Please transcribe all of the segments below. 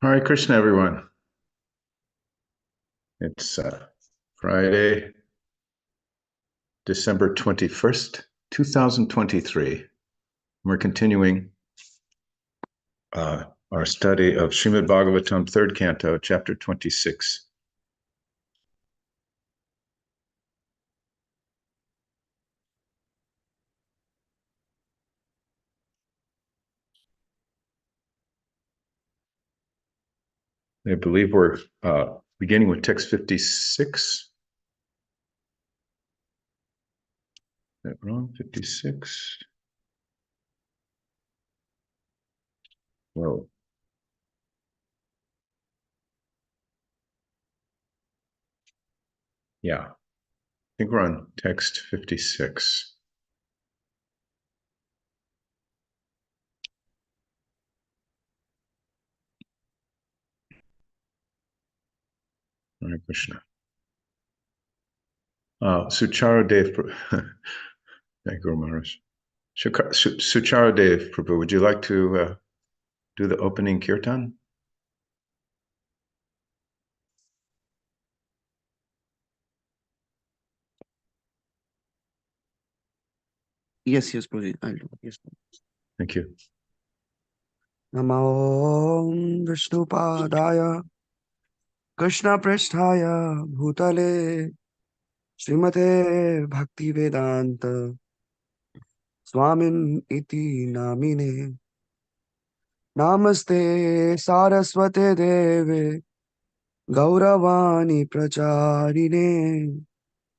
Hare Krishna, everyone. It's Friday, December 21st, 2023. We're continuing our study of Srimad Bhagavatam, third canto, chapter 26. I believe we're beginning with text 56. Is that wrong? 56? Whoa. Yeah, I think we're on text 56. Hare Krishna. Suchara Dev. Thank you, Maharaj. Suchara Dev Prabhu, would you like to do the opening kirtan? Yes, Prabhuji, I'll do. Yes. Thank you. Namo Vishnupadaya Krishna Prasthaya Bhutale Srimate Bhaktivedanta Swamin Iti Namine Namaste Saraswate Deve Gauravani Pracharine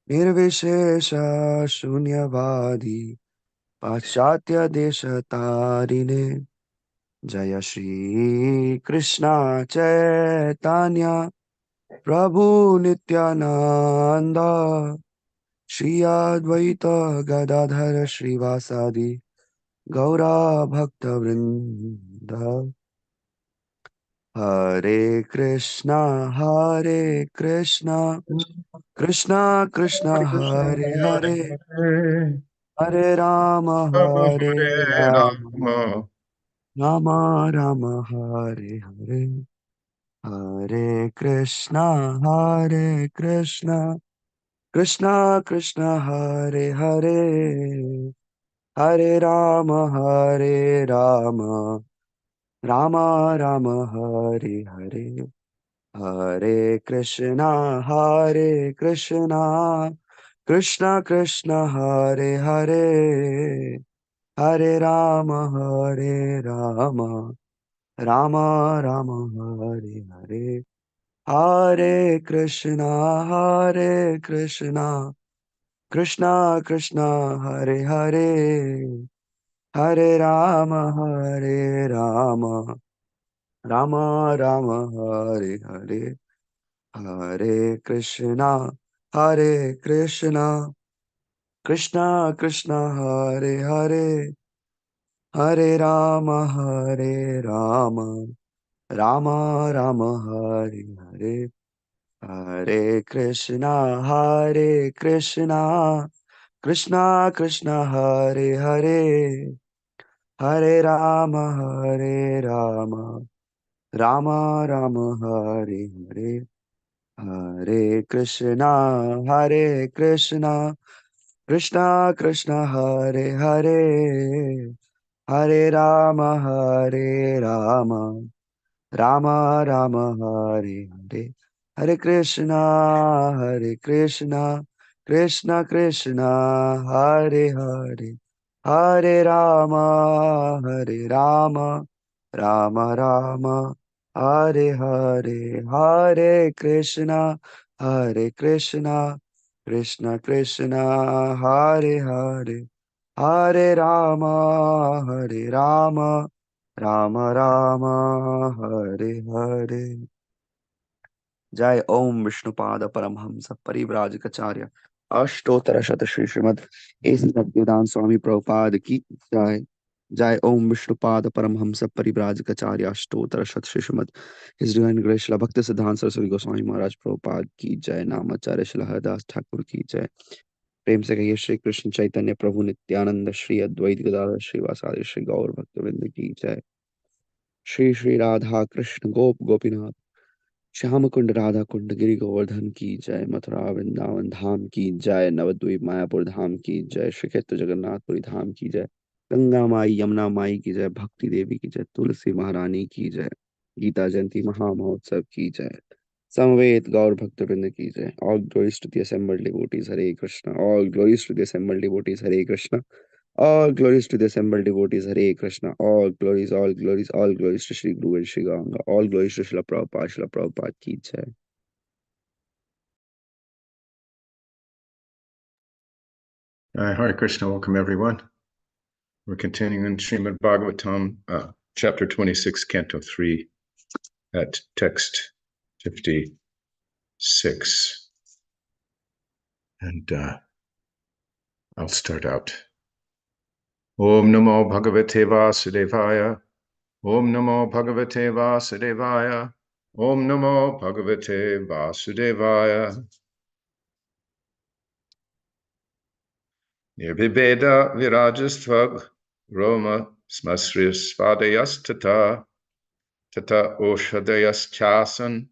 Nirvishesha Shunyavadi Pachatya Deshatarine Jaya Shri Krishna Chaitanya Prabhu Nityananda Shri Advaita Gadadhara Srivasadi Gaura Bhakta Vrinda Hare Krishna Krishna Krishna Hare Hare Hare Rama Hare Hare Rama Rama. Rama Rama Hare Hare Hare Krishna Krishna Krishna Hare Hare Hare Rama Rama Rama Hare Hare Hare Krishna Krishna Krishna Hare Hare Hare Rama Rama Rama Hare Hare Hare Krishna Krishna Krishna Hare Hare Hare Rama Rama Rama Hare Hare Hare Krishna Krishna Krishna Hare Hare Hare Rama Rama Rama Hare Hare Hare Krishna Krishna Krishna Hare Hare Hare Rama Rama Rama Hare Hare Hare Krishna Krishna Krishna Hare Hare Hare Rama Rama Rama Hare Hare Hare Krishna Krishna Hare Hare Hare Rama Rama Rama Hare Hare Hare Krishna Krishna Krishna Hare Hare Hare Rama Rama Rama Hare Hare Jai Om Vishnupada Paramhamsa Parivrajakacarya Ashtotara Shata Shri Srimad A.C. Bhaktivedanta Swami Prabhupada Ki Jai Jai Om Vishnupada Paramhamsa Parivrajakacarya Ashtotara Shata Shri Srimad His Divine Grace Shila Bhakti Siddhanta Saraswati Goswami Maharaj Prabhupada Ki Jai Namacharya Shila Haridas Thakur Ki Jai प्रेम से कहिए श्री कृष्ण चैतन्य प्रभु नित्यानंद श्री अद्वैत गदाधर श्रीवासादि श्री गौर भक्तवृंद की जय Shri Shri Radha Krishna Gop Gopinath Shyam कुंड राधा कुंड गिरि गोवर्धन की जय मथुरा वृंदावन धाम की जय नवद्वीप मायापुर धाम की जय श्री क्षेत्र जगन्नाथपुरी धाम की जय गंगा माई यमुना माई की जय भक्ति देवी की जय तुलसी महारानी की जय गीता जयंती महामहोत्सव की जय समवेत गौर भक्त वृंद की जय all glories to the assembled devotees Hare Krishna all glories to the assembled devotees Hare Krishna all glories to the assembled devotees. Hare Krishna. All glories to Sri Guru and Sri Ganga. All glories to Srila Prabhupada. Srila Prabhupada ki jai. Hare Krishna, welcome everyone. We're continuing in Srimad Bhagavatam, chapter 26, canto 3, at text 56. And I'll start out. Om Namo Bhagavate Vasudevaya. Om Namo Bhagavate Vasudevaya. Om Namo Bhagavate Vasudevaya. Nirbheda Virajastvag Roma Smasriyas Svadayas Tata Tata Oshadayas Chasan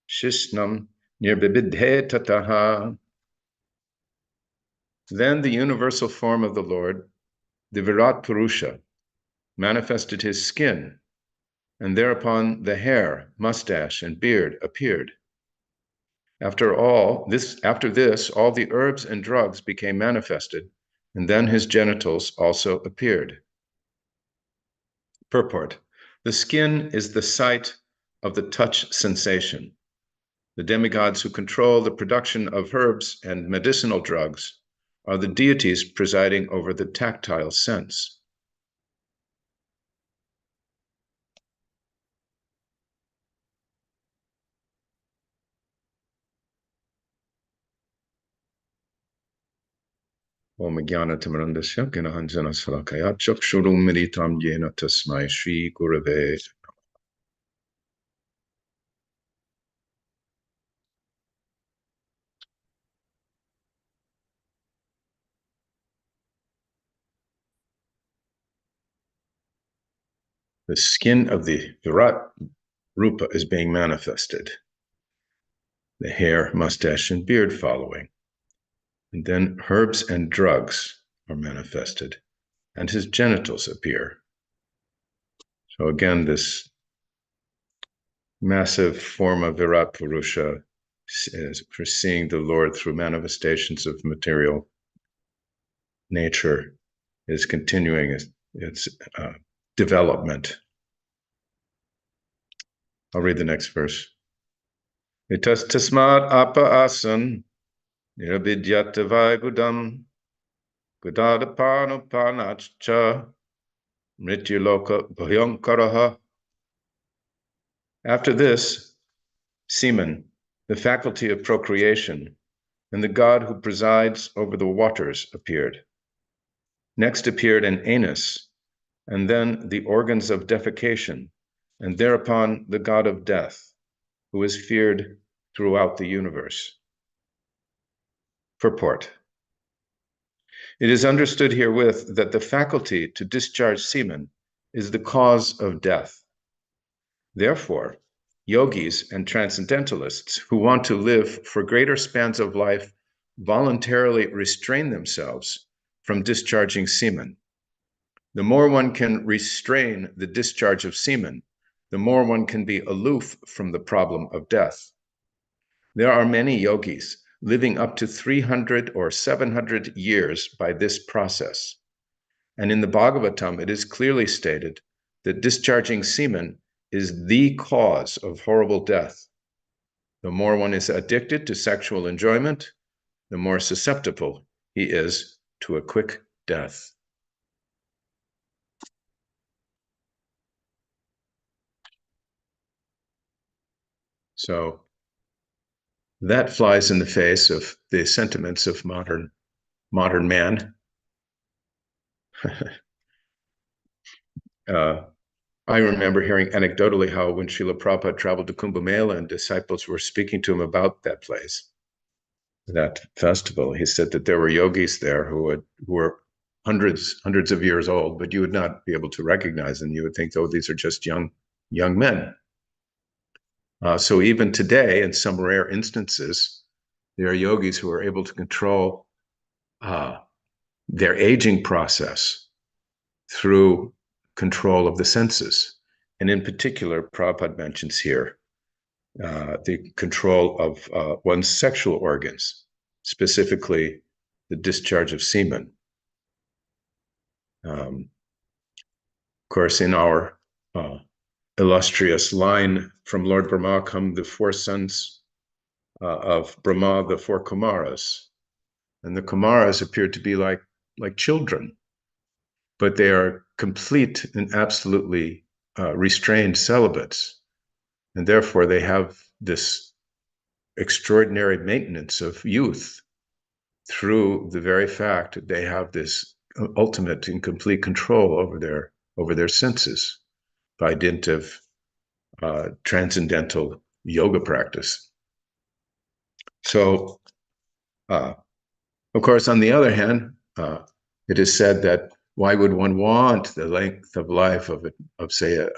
Shishnam Nirbhibidhe Tataha. Then the universal form of the Lord, the Virat Purusha, manifested his skin, and thereupon the hair, mustache, and beard appeared. After this, all the herbs and drugs became manifested, and then his genitals also appeared. Purport: the skin is the site of the touch sensation. The demigods who control the production of herbs and medicinal drugs are the deities presiding over the tactile sense. Om Jnana-timirandasya Gyananjana Salakaya Chakshurum Militam Yena Tasmai Shri Gurave. The skin of the Virat Rupa is being manifested. The hair, mustache, and beard following. And then herbs and drugs are manifested, and his genitals appear. So again, this massive form of Virat Purusha is for seeing the Lord through manifestations of material nature is continuing its development. I'll read the next verse. Itas tasmad apa asan nirabidyatavai gudam gudadapanupanachcha mrityuloka bhayankaraha. After this, semen, the faculty of procreation, and the god who presides over the waters appeared. Next appeared an anus, and then the organs of defecation, and thereupon the god of death, who is feared throughout the universe. Purport: it is understood herewith that the faculty to discharge semen is the cause of death. Therefore, yogis and transcendentalists who want to live for greater spans of life voluntarily restrain themselves from discharging semen. The more one can restrain the discharge of semen, the more one can be aloof from the problem of death. There are many yogis living up to 300 or 700 years by this process. And in the Bhagavatam, it is clearly stated that discharging semen is the cause of horrible death. The more one is addicted to sexual enjoyment, the more susceptible he is to a quick death. So that flies in the face of the sentiments of modern man. I remember hearing anecdotally how when Srila Prabhupada traveled to Kumbh Mela and disciples were speaking to him about that place, that festival, he said that there were yogis there who were hundreds of years old, but you would not be able to recognize them. You would think, oh, these are just young young men. So even today, in some rare instances, there are yogis who are able to control their aging process through control of the senses. And in particular, Prabhupada mentions here the control of one's sexual organs, specifically the discharge of semen. Of course, in our illustrious line from Lord Brahma come the four sons of Brahma, the four Kumaras. And the Kumaras appear to be like children, but they are complete and absolutely restrained celibates. And therefore, they have this extraordinary maintenance of youth through the very fact that they have this ultimate and complete control over their senses by dint of transcendental yoga practice. So, of course, on the other hand, it is said that why would one want the length of life of say,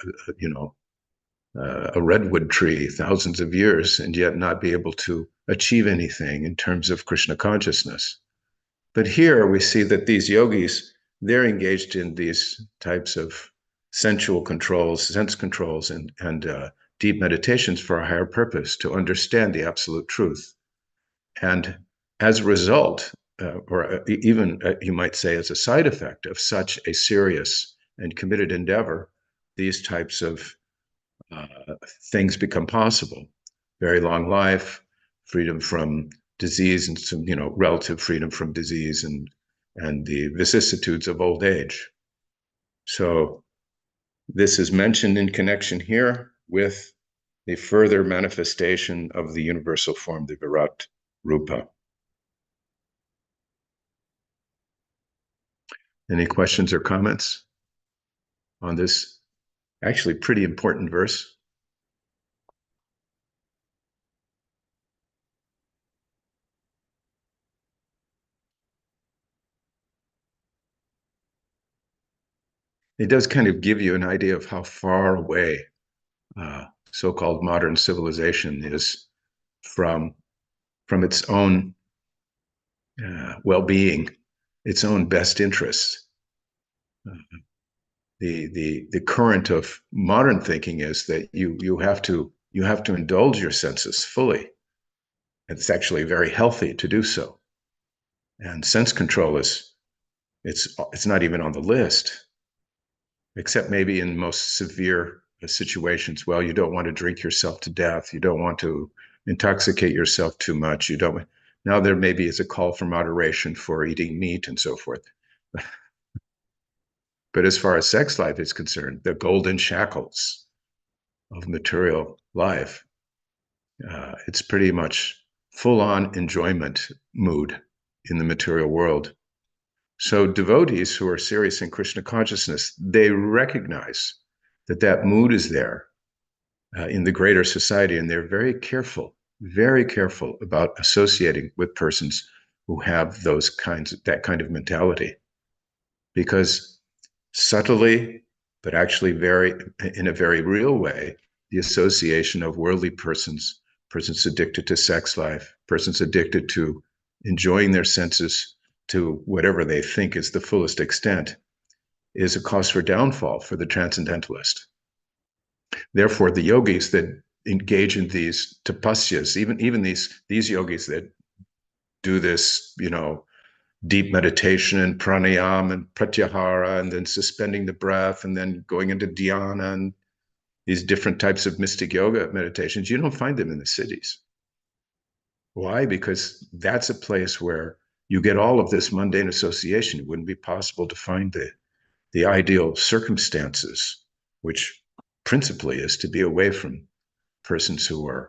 a redwood tree, thousands of years, and yet not be able to achieve anything in terms of Krishna consciousness? But here we see that these yogis, they're engaged in these types of sensual controls, sense controls, and deep meditations for a higher purpose, to understand the absolute truth. And as a result, or even you might say as a side effect of such a serious and committed endeavor, these types of things become possible. Very long life, freedom from disease, and some, relative freedom from disease, and the vicissitudes of old age. So this is mentioned in connection here with a further manifestation of the universal form, the Virat Rupa. Any questions or comments on this actually pretty important verse? It does kind of give you an idea of how far away so-called modern civilization is from its own well-being, its own best interests. The current of modern thinking is that you have to indulge your senses fully. It's actually very healthy to do so. And sense control it's not even on the list, except maybe in most severe situations. Well, you don't want to drink yourself to death. You don't want to intoxicate yourself too much. Now there maybe is a call for moderation for eating meat and so forth. But as far as sex life is concerned, the golden shackles of material life, it's pretty much full-on enjoyment mood in the material world. So devotees who are serious in Krishna consciousness, they recognize that mood is there in the greater society, and they're very careful about associating with persons who have that kind of mentality, because subtly, but actually in a very real way, the association of worldly persons addicted to sex life, persons addicted to enjoying their senses to whatever they think is the fullest extent, is a cause for downfall for the transcendentalist. Therefore, the yogis that engage in these tapasyas, even these yogis that do this, deep meditation and pranayama and pratyahara, and then suspending the breath, and then going into dhyana and these different types of mystic yoga meditations, you don't find them in the cities. Why? Because that's a place where you get all of this mundane association. It wouldn't be possible to find the ideal circumstances, which principally is to be away from persons whose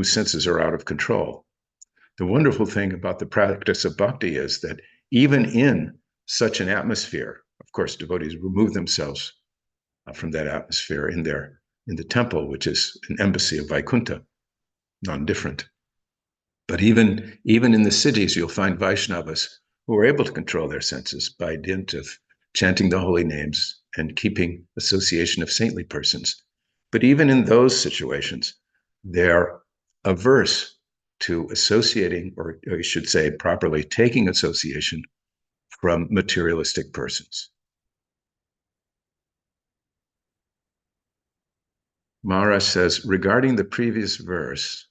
senses are out of control. The wonderful thing about the practice of bhakti is that even in such an atmosphere, of course, devotees remove themselves from that atmosphere in the temple, which is an embassy of Vaikuntha, non-different. But even in the cities, you'll find Vaishnavas who are able to control their senses by dint of chanting the holy names and keeping association of saintly persons. But even in those situations, they're averse to associating, or I should say properly, taking association from materialistic persons. Maharaj says, regarding the previous verse,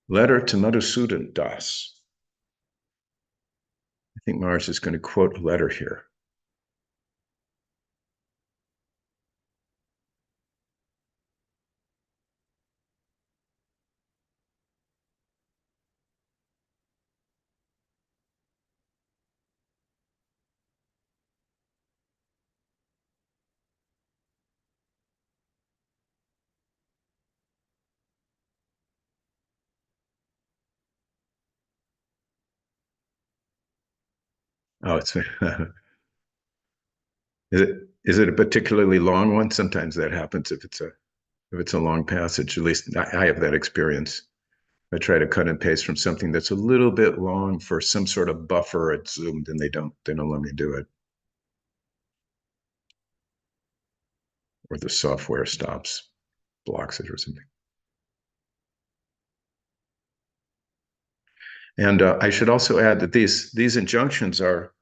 letter to Madhusudan Das. I think Maharaj is going to quote a letter here. Oh, it's is it a particularly long one? Sometimes that happens if it's a long passage. At least I have that experience. I try to cut and paste from something that's a little bit long for some sort of buffer at Zoom, and they don't let me do it. Or the software stops, blocks it or something. And I should also add that these injunctions are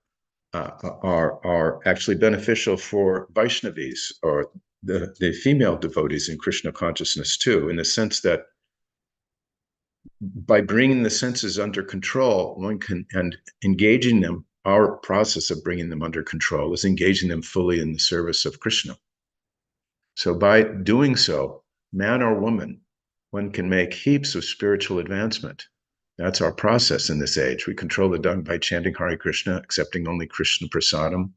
actually beneficial for Vaishnavis, or the female devotees in Krishna consciousness too, in the sense that by bringing the senses under control, one can, and engaging them, our process of bringing them under control is engaging them fully in the service of Krishna. So by doing so, man or woman, one can make heaps of spiritual advancement. That's our process in this age. We control the tongue by chanting Hare Krishna, accepting only Krishna prasadam.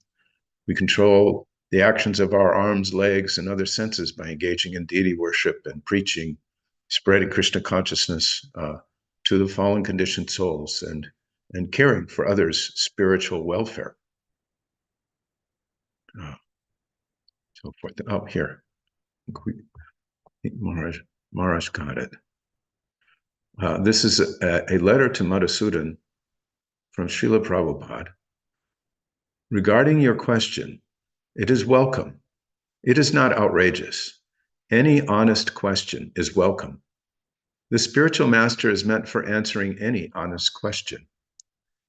We control the actions of our arms, legs, and other senses by engaging in deity worship and preaching, spreading Krishna consciousness to the fallen conditioned souls, and caring for others' spiritual welfare. So forth. Oh, here. Maharaj got it. This is a letter to Madhusudan from Srila Prabhupada. Regarding your question, it is welcome. It is not outrageous. Any honest question is welcome. The spiritual master is meant for answering any honest question.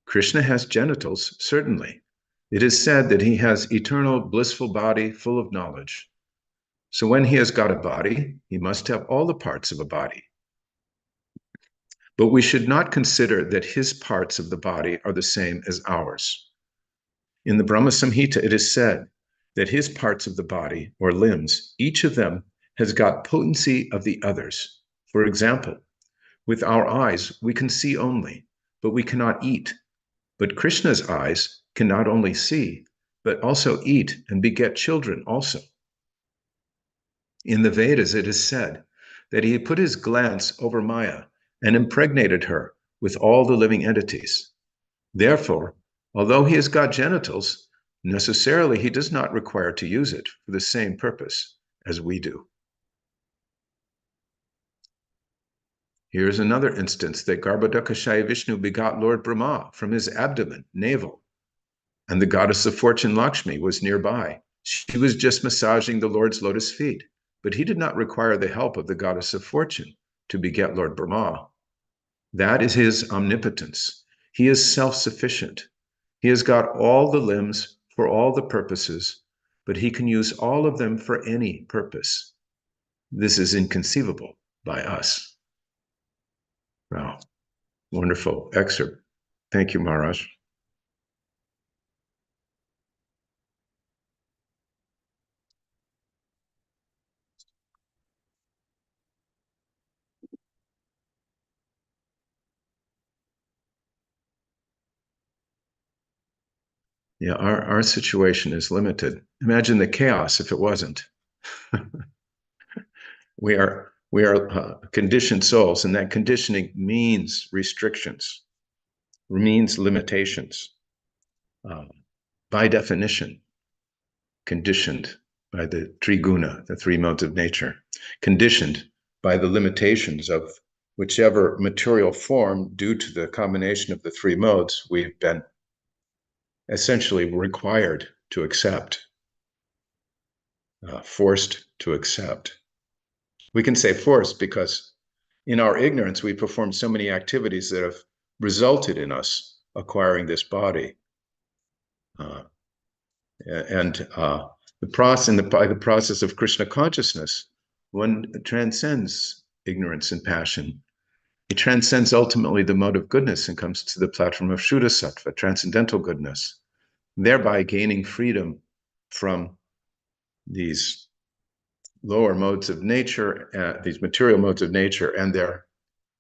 Krishna has genitals, certainly. It is said that he has eternal blissful body full of knowledge. So when he has got a body, he must have all the parts of a body. But we should not consider that his parts of the body are the same as ours. In the Brahma Samhita, it is said that his parts of the body, or limbs, each of them has got potency of the others. For example, with our eyes, we can see only, but we cannot eat. But Krishna's eyes can not only see, but also eat and beget children also. In the Vedas, it is said that he put his glance over Maya and impregnated her with all the living entities. Therefore, although he has got genitals, necessarily he does not require to use it for the same purpose as we do. Here's another instance that Garbhodakashaya Vishnu begot Lord Brahma from his abdomen, navel, and the goddess of fortune Lakshmi was nearby. She was just massaging the Lord's lotus feet, but he did not require the help of the goddess of fortune to beget Lord Brahma. That is his omnipotence. He is self-sufficient. He has got all the limbs for all the purposes, but he can use all of them for any purpose. This is inconceivable by us. Wow, wonderful excerpt. Thank you, Maharaj. Yeah, our situation is limited. Imagine the chaos if it wasn't. We are conditioned souls, and that conditioning means restrictions, means limitations. By definition, conditioned by the triguna, the three modes of nature, conditioned by the limitations of whichever material form, due to the combination of the three modes, we've been essentially required to accept. Forced to accept. We can say forced because in our ignorance, we perform so many activities that have resulted in us acquiring this body. By the process of Krishna consciousness, one transcends ignorance and passion. It transcends ultimately the mode of goodness and comes to the platform of Shuddha Sattva, transcendental goodness, thereby gaining freedom from these lower modes of nature, these material modes of nature, and their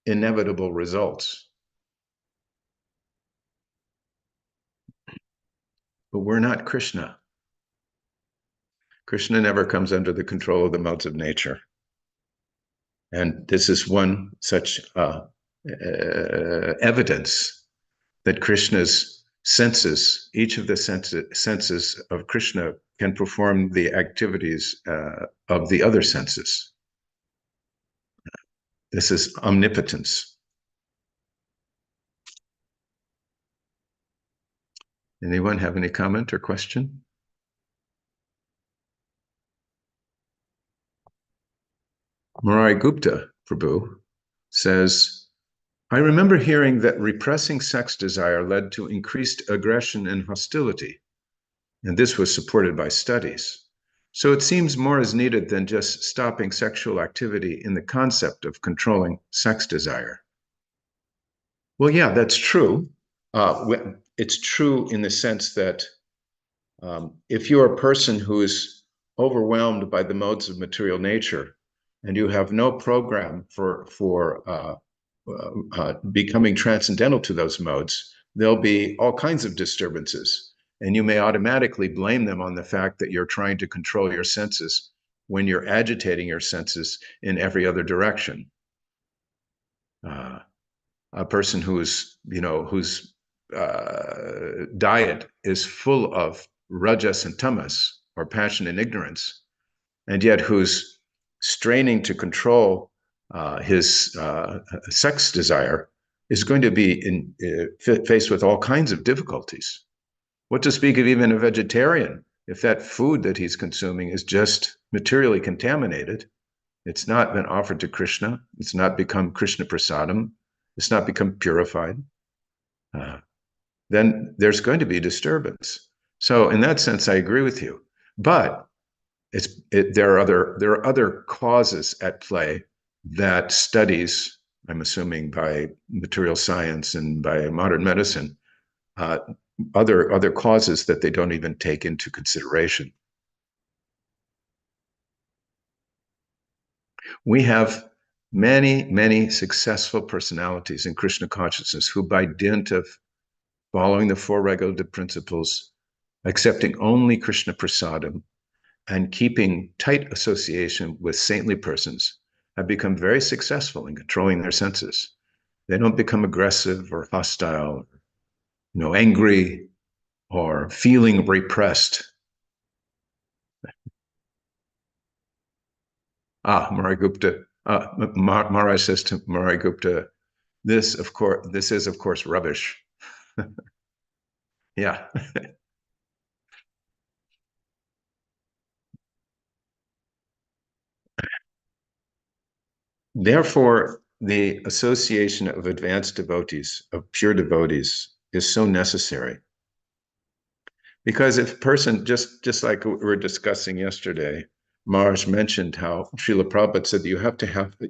inevitable results. But we're not Krishna. Krishna never comes under the control of the modes of nature. And this is one such evidence that Krishna's senses, each of the senses of Krishna, can perform the activities of the other senses. This is omnipotence. Anyone have any comment or question? Murari Gupta, Prabhu, says, I remember hearing that repressing sex desire led to increased aggression and hostility, and this was supported by studies. So it seems more is needed than just stopping sexual activity in the concept of controlling sex desire. Well, yeah, that's true. It's true in the sense that if you're a person who is overwhelmed by the modes of material nature and you have no program for becoming transcendental to those modes, there'll be all kinds of disturbances. And you may automatically blame them on the fact that you're trying to control your senses when you're agitating your senses in every other direction. A person whose diet is full of rajas and tamas, or passion and ignorance, and yet who's straining to control his sex desire, is going to be faced with all kinds of difficulties. What to speak of even a vegetarian, if that food that he's consuming is just materially contaminated, it's not been offered to Krishna, it's not become Krishna prasadam, it's not become purified, then there's going to be disturbance. So in that sense, I agree with you. But there are other causes at play that studies, I'm assuming by material science and by modern medicine, other causes that they don't even take into consideration. We have many, many successful personalities in Krishna consciousness who, by dint of following the four regulative principles, accepting only Krishna prasadam, and keeping tight association with saintly persons, have become very successful in controlling their senses. They don't become aggressive or hostile, angry, or feeling repressed. Murari Gupta. Maharaj says to Murari Gupta, this is of course rubbish. Yeah. Therefore, the association of advanced devotees, of pure devotees, is so necessary. Because if a person, just like we were discussing yesterday, Maharaj mentioned how Srila Prabhupada said that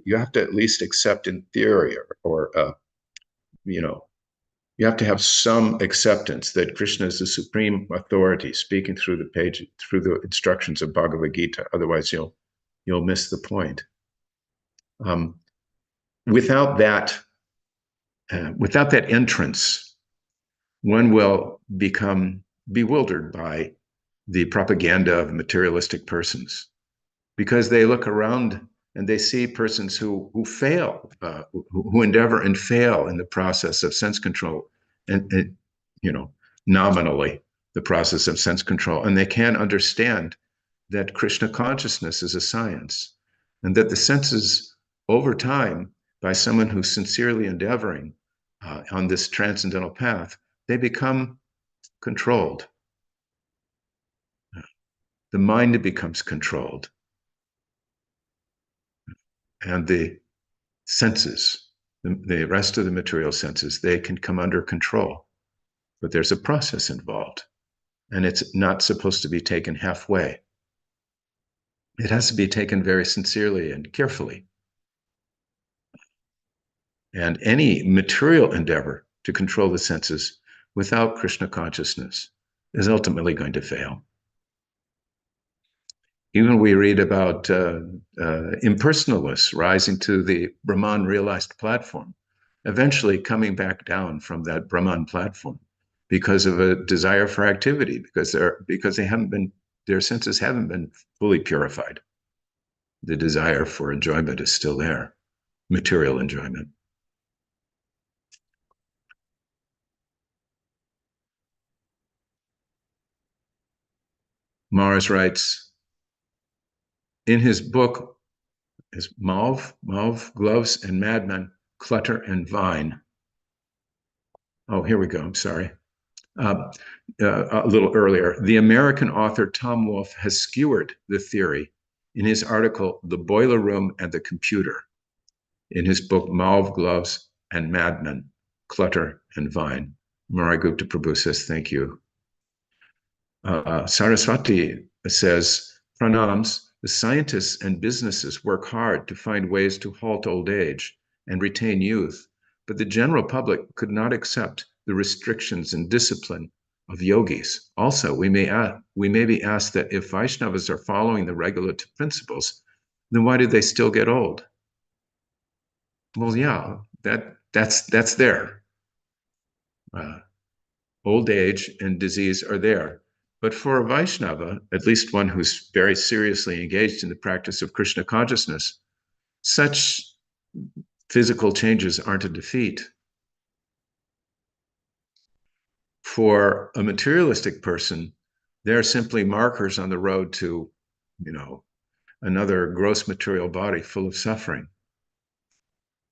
you have to at least accept in theory, or you have to have some acceptance that Krishna is the supreme authority speaking through the instructions of Bhagavad Gita. Otherwise, you'll miss the point. Without that entrance, one will become bewildered by the propaganda of materialistic persons, because they look around and they see persons who fail, who endeavor and fail in the process of sense control, and nominally the process of sense control, and they can't understand that Krishna consciousness is a science, and that the senses, over time, by someone who's sincerely endeavoring on this transcendental path, they become controlled. the mind becomes controlled, and the senses, the rest of the material senses, they can come under control. But there's a process involved, and it's not supposed to be taken halfway. It has to be taken very sincerely and carefully. And any material endeavor to control the senses without Krishna consciousness is ultimately going to fail. Even we read about impersonalists rising to the Brahman realized platform, eventually coming back down from that Brahman platform because of a desire for activity, because they haven't been, their senses haven't been fully purified. The desire for enjoyment is still there, material enjoyment. Mars writes in his book, his Mauve, Gloves and Madmen, Clutter and Vine. Oh, here we go. I'm sorry. A little earlier, the American author Tom Wolfe has skewered the theory in his article, The Boiler Room and the Computer, in his book, Mauve, Gloves and Madmen, Clutter and Vine. Maragupta Prabhu says, thank you. Saraswati says, Pranams, the scientists and businesses work hard to find ways to halt old age and retain youth, but the general public could not accept the restrictions and discipline of yogis. Also, we may be asked that if Vaishnavas are following the regulative principles, then why do they still get old? Well, yeah, that's there. Old age and disease are there. But for a Vaishnava, at least one who's very seriously engaged in the practice of Krishna consciousness, such physical changes aren't a defeat. For a materialistic person, they're simply markers on the road to, another gross material body full of suffering.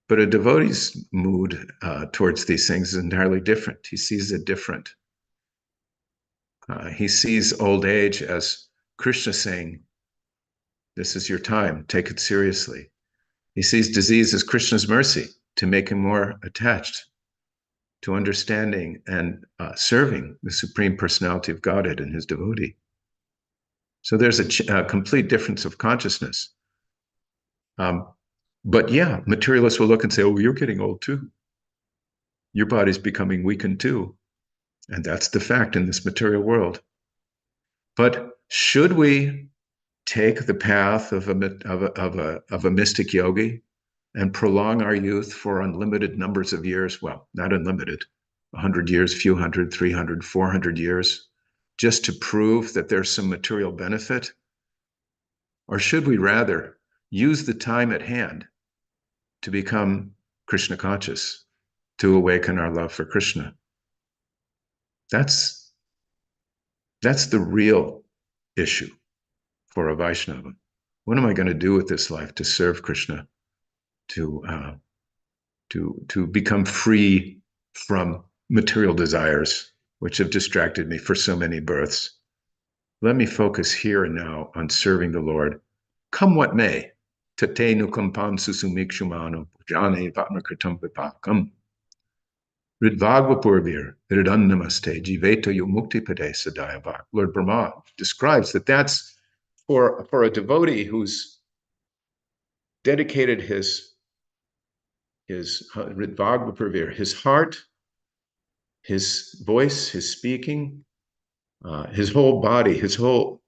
But a devotee's mood towards these things is entirely different. He sees it different. He sees old age as Krishna saying, this is your time, take it seriously. He sees disease as Krishna's mercy to make him more attached to understanding and serving the Supreme Personality of Godhead and his devotee. So there's a complete difference of consciousness. But yeah, materialists will look and say, oh, you're getting old too. Your body's becoming weakened too. And that's the fact in this material world. But should we take the path of a mystic yogi and prolong our youth for unlimited numbers of years? Well, not unlimited, 100 years, few hundred, 300, 400 years, just to prove that there's some material benefit? Or should we rather use the time at hand to become Krishna conscious, to awaken our love for Krishna? That's the real issue for a Vaishnava. What am I going to do with this life to serve Krishna, to become free from material desires, which have distracted me for so many births? Let me focus here and now on serving the Lord, come what may. Tate nukampam susumikshumano jane vatmakritam vipakam. Ridvagvapurvir, Ridannamaste, Jiveta Yumuktipade Sadayavak. Lord Brahma describes that's for a devotee who's dedicated his Ridvagvapurvir, his heart, his voice, his speaking, his whole body, his whole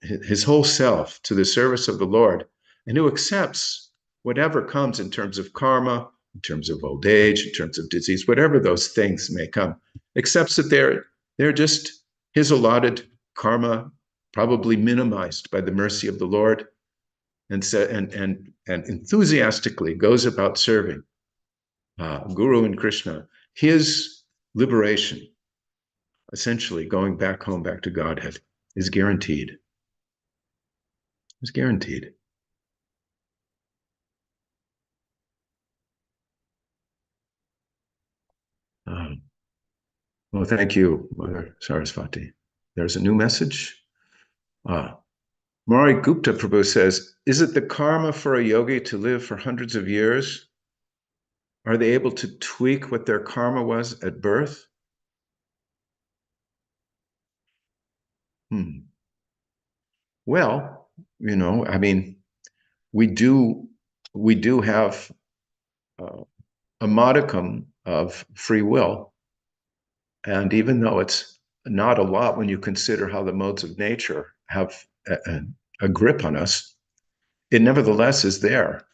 self to the service of the Lord, and who accepts whatever comes in terms of karma, in terms of old age, in terms of disease, whatever those things may come, accepts that they're just his allotted karma, probably minimized by the mercy of the Lord, and enthusiastically goes about serving Guru and Krishna. His liberation, essentially going back home, back to Godhead, is guaranteed. Is guaranteed. Well, thank you, Mother Saraswati. There's a new message. Maury Gupta Prabhu says, is it the karma for a yogi to live for hundreds of years? Are they able to tweak what their karma was at birth? Well, I mean, we do have a modicum of free will. And even though it's not a lot when you consider how the modes of nature have a grip on us, it nevertheless is there.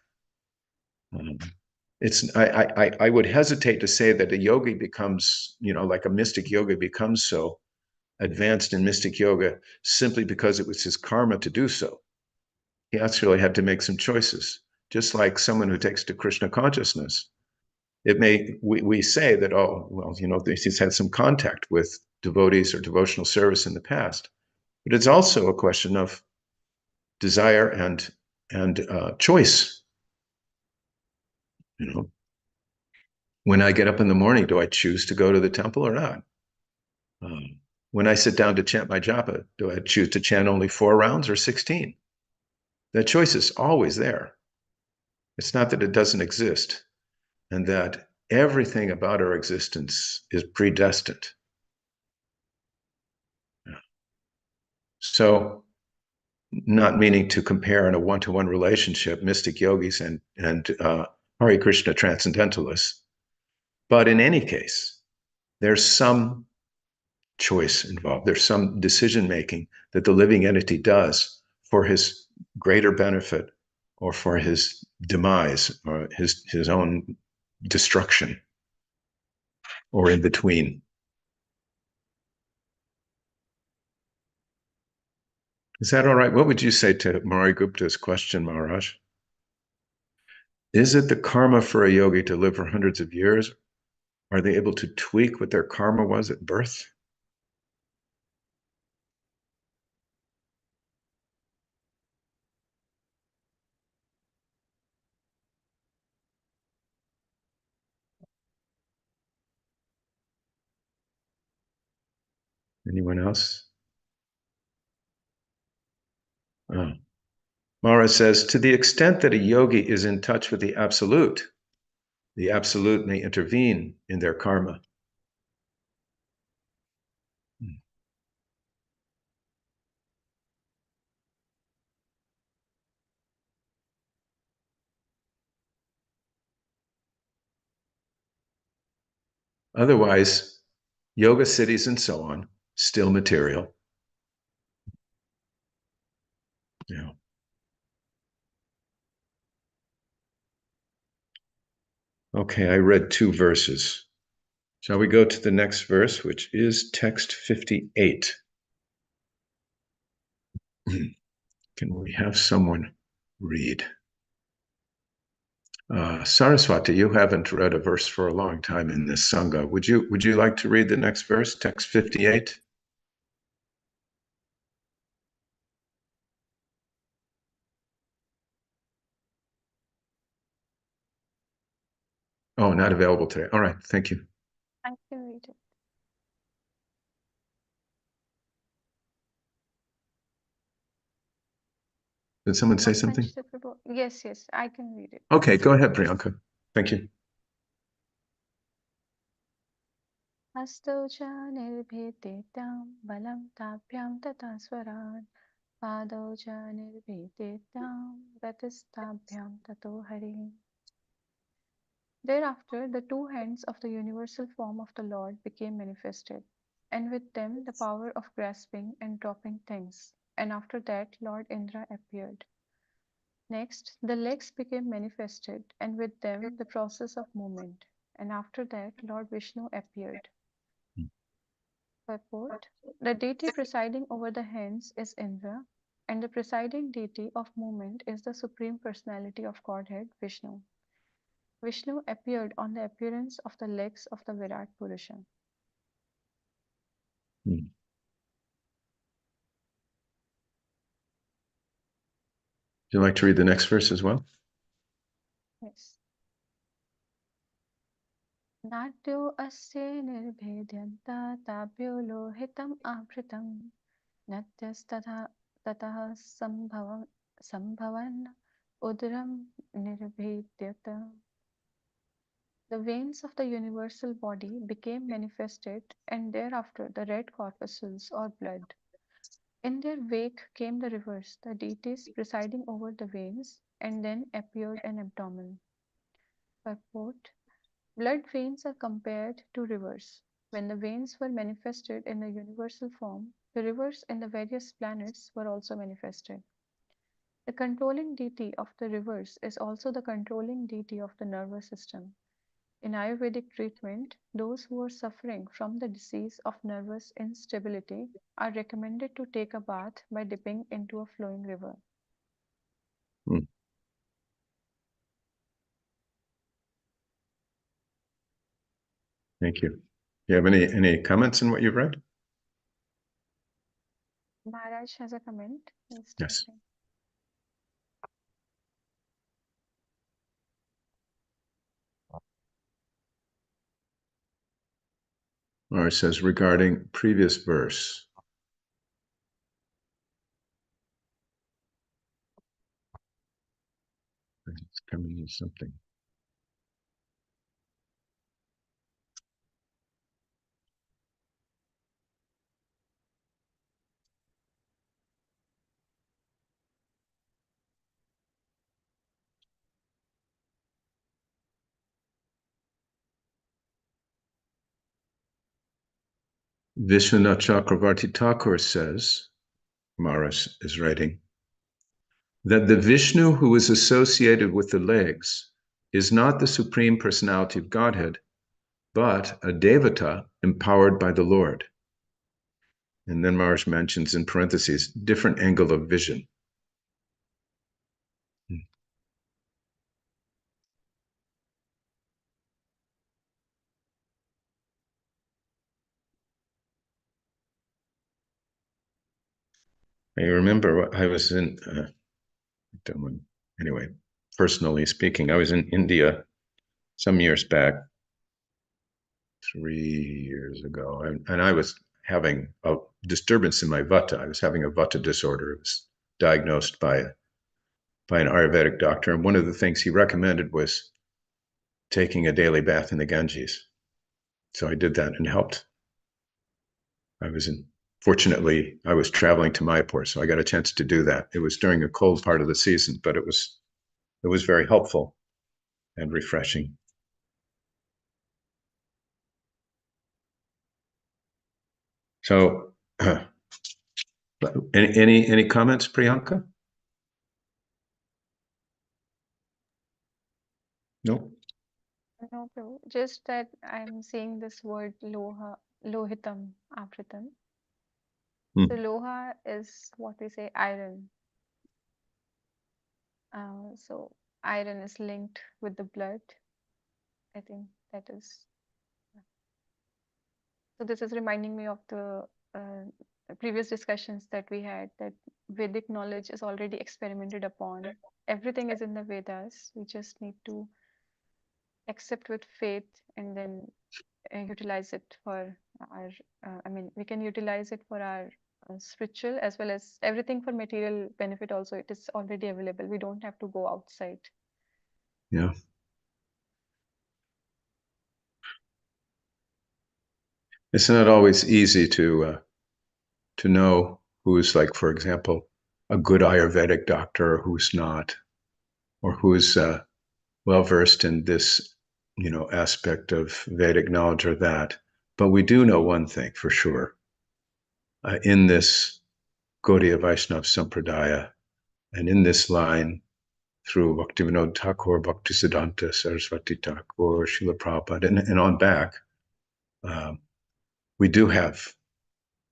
I would hesitate to say that a yogi becomes, like a mystic yogi becomes so advanced in mystic yoga simply because it was his karma to do so. He actually had to make some choices, just like someone who takes to Krishna consciousness. We say that, oh, well, he's had some contact with devotees or devotional service in the past, but it's also a question of desire and choice. When I get up in the morning, do I choose to go to the temple or not? When I sit down to chant my japa, do I choose to chant only 4 rounds or 16? That choice is always there. It's not that it doesn't exist, and that everything about our existence is predestined. So, not meaning to compare in a one-to-one relationship mystic yogis and Hare Krishna transcendentalists, but in any case, there's some choice involved. There's some decision making that the living entity does for his greater benefit or for his demise or his own destruction or in between. Is that all right? What would you say to Mari Gupta's question, Maharaj? Is it the karma for a yogi to live for hundreds of years? Are they able to tweak what their karma was at birth? Anyone else? Oh. Mara says, to the extent that a yogi is in touch with the Absolute may intervene in their karma. Otherwise, yoga cities and so on, still material. Yeah. Okay, I read 2 verses. Shall we go to the next verse, which is text 58? Can we have someone read? Saraswati, you haven't read a verse for a long time in this Sangha. Would you like to read the next verse, text 58? Oh, not available today. All right, thank you. I can read it. Did someone say something? Yes, I can read it. Okay, go ahead, Priyanka. Thank you. Hastau cha nirbhetetam balam tabhyam tata swaran padau cha nirbhetetam gatistabhyam tato hari. Thereafter, the 2 hands of the universal form of the Lord became manifested, and with them the power of grasping and dropping things. And after that, Lord Indra appeared. Next, the legs became manifested, and with them the process of movement. And after that, Lord Vishnu appeared. Purport: the deity presiding over the hands is Indra, and the presiding deity of movement is the Supreme Personality of Godhead, Vishnu. Vishnu appeared on the appearance of the legs of the Virat Purusha. Would you like to read the next verse as well? Yes. Natyo asya nirbhedyanta tabhyo lohitam avritam natyastadha Tataha sambhavan udram nirbhedyata. The veins of the universal body became manifested, and thereafter the red corpuscles or blood. In their wake came the rivers, the deities presiding over the veins, and then appeared an abdomen. Purport: blood veins are compared to rivers. When the veins were manifested in the universal form, the rivers in the various planets were also manifested. The controlling deity of the rivers is also the controlling deity of the nervous system. In Ayurvedic treatment, those who are suffering from the disease of nervous instability are recommended to take a bath by dipping into a flowing river. Hmm. Thank you. Do you have any comments on what you've read? Maharaj has a comment. He's Yes. typing. Or it says regarding previous verse. It's coming in something. Vishwanath Chakravarti Thakur says, Maharaj is writing, that the Vishnu who is associated with the legs is not the Supreme Personality of Godhead, but a Devata empowered by the Lord. And then Maharaj mentions in parentheses, different angle of vision. I remember I was in, anyway, personally speaking, I was in India some years back, 3 years ago, and I was having a disturbance in my vata. I was having a vata disorder. It was diagnosed by an Ayurvedic doctor, and one of the things he recommended was taking a daily bath in the Ganges. So I did that and helped. Fortunately, I was traveling to Mayapur, so I got a chance to do that. It was during a cold part of the season, but it was very helpful and refreshing. So, any comments, Priyanka? No. No, Prabhu. Just that I'm seeing this word lohitam, afritam. So loha is what we say iron. So iron is linked with the blood. I think that is. So this is reminding me of the previous discussions that we had, that Vedic knowledge is already experimented upon. Everything is in the Vedas. We just need to accept with faith and then utilize it for our, we can utilize it for our spiritual as well as everything for material benefit also. It is already available. We don't have to go outside. Yeah. It's not always easy to know who's, like, for example, a good Ayurvedic doctor, or who's not, or who's well versed in this, aspect of Vedic knowledge or that. But we do know one thing for sure. In this Gaudiya Vaishnava Sampradaya, and in this line through Bhaktivinoda Thakur, Bhaktisiddhanta Saraswati Thakur, Srila Prabhupada, and on back, we do have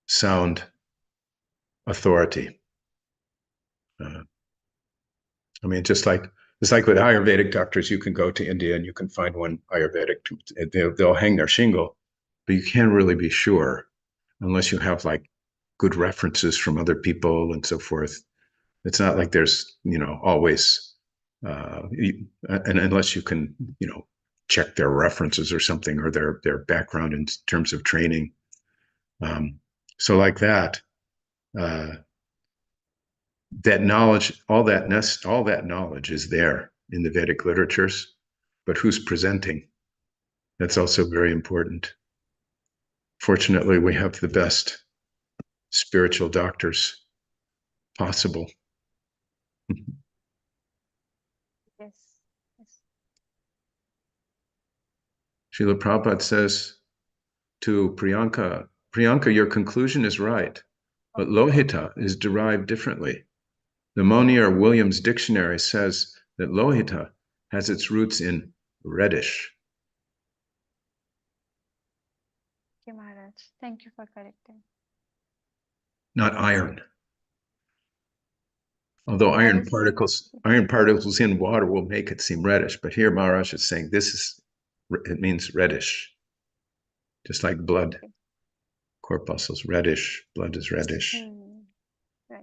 sound authority. Just like with Ayurvedic doctors, you can go to India and you can find one Ayurvedic. They'll hang their shingle, but you can't really be sure unless you have like good references from other people and so forth. It's not like there's always, and unless you can check their references or something, or their background in terms of training. So like that, that knowledge, all that knowledge is there in the Vedic literatures, but who's presenting? That's also very important. Fortunately, we have the best spiritual doctors possible. Yes. Yes. Srila Prabhupada says to Priyanka, your conclusion is right, but Lohita is derived differently. The Monier Williams Dictionary says that Lohita has its roots in reddish. Thank you, Maharaj. Thank you for correcting. Not iron. Although I was saying, iron particles in water will make it seem reddish, but here Maharaj is saying it means reddish, just like blood. okay. Corpuscles reddish, blood is reddish. Right.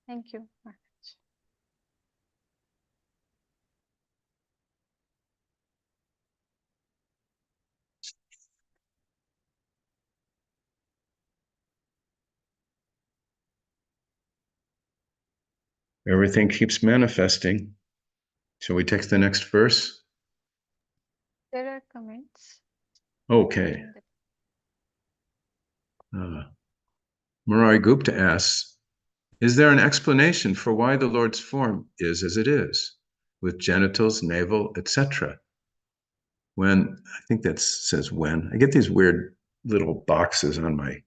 Thank you, Maharaj. Everything keeps manifesting. Shall we take the next verse? There are comments. Okay. Murari Gupta asks, is there an explanation for why the Lord's form is as it is, with genitals, navel, etc.? When, I think that says when, I get these weird little boxes on my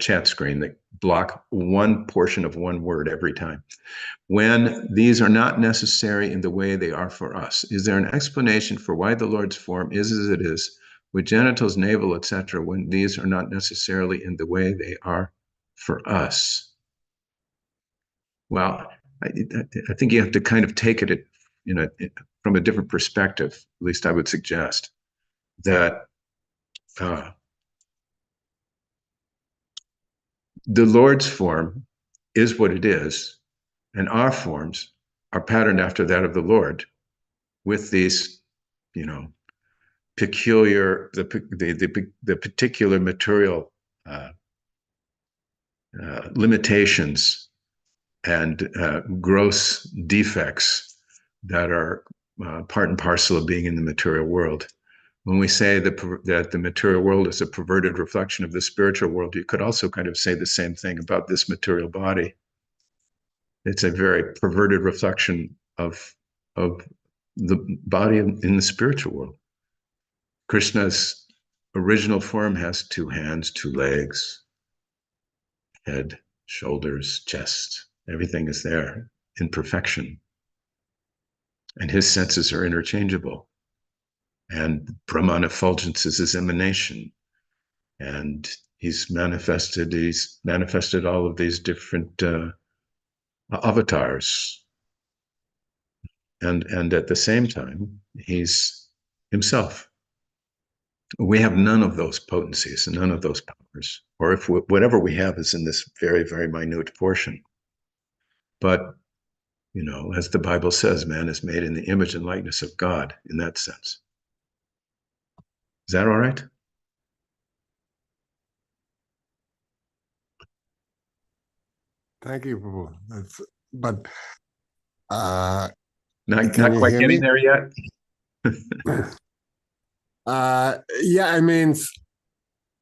chat screen that block one portion of one word every time. When these are not necessary in the way they are for us, is there an explanation for why the Lord's form is as it is, with genitals, navel, etc., when these are not necessarily in the way they are for us? Well, I think you have to kind of take it from a different perspective. At least I would suggest that the Lord's form is what it is, and our forms are patterned after that of the Lord, with these, peculiar, the particular material limitations and gross defects that are part and parcel of being in the material world. When we say that the material world is a perverted reflection of the spiritual world, you could also kind of say the same thing about this material body. It's a very perverted reflection of the body in the spiritual world. Krishna's original form has 2 hands, 2 legs, head, shoulders, chest. Everything is there in perfection. And his senses are interchangeable. And Brahman effulgence is his emanation. And he's manifested all of these different avatars. And at the same time, he's himself. We have none of those potencies and none of those powers, or if whatever we have is in this very, very minute portion. But, as the Bible says, man is made in the image and likeness of God in that sense. Is that all right? Thank you, Prabhu. But Not can you quite hear getting me? there yet? Yeah, I mean,